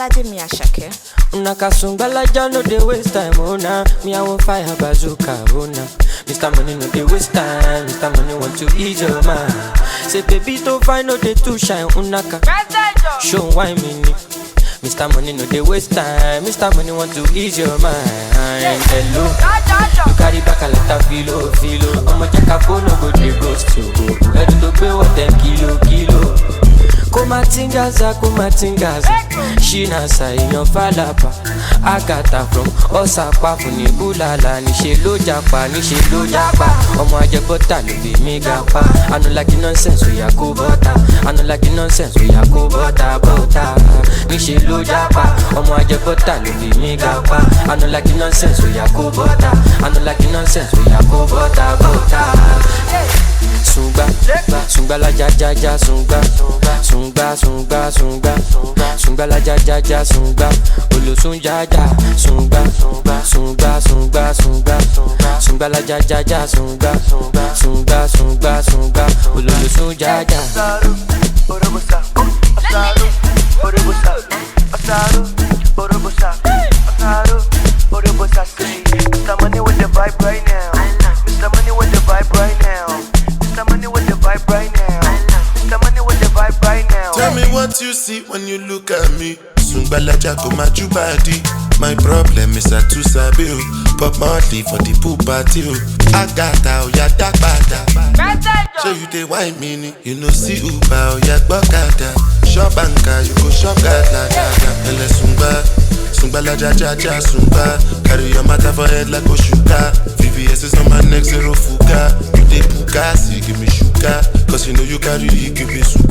Bolade mi ashake. Unaka sungbalaja no dey waste time, oh nah. Me I want fire bazooka, oh nah. Mr. Money no dey waste time, Mr. Money want to ease your mind. Say baby to find no dey too shine, unaka. Show why me ni. Mr. Money no dey waste time, Mr. Money want to ease your mind. Hello, you carry back a lot of filo. I'ma check a phone, no go dey ghost you. Ready to pay what 10 kilo. Kumatingaza, Shina sa iyan falapa. Agata from Osapa funi bulala. Níṣe ló japa. Ọmọ ajẹbọta ló bí mi gapa. I no like the nonsense, we ya ko bọta. Níṣe ló japa. Ọmọ ajẹbọta ló bí mi gapa. I no like the nonsense, we ya ko bọta. Sungba la ja sungba la ja sungba olosun jaja sungba la ja sungba olosun jaja. Mr. Money with the vibe right now. Mr. Money with the vibe right now. Mr. Money with the vibe right now. Mr. Money with the vibe right now. Tell me what you see when you look at me. Sungbalaja go maju body. My problem is I too sabi o. Pop Marley for the pool party o. Agata oya dagbada. So you dey wine me, you know see Uber oya gbọ́kada. Shop anka you go shop gada. Ele Sungbalaja sungba. Carry your matter for head like Oshuka. VVS is on my neck, zero fuga. You dey puka, so you give me sugar. Cause you know you carry, you give me sugar.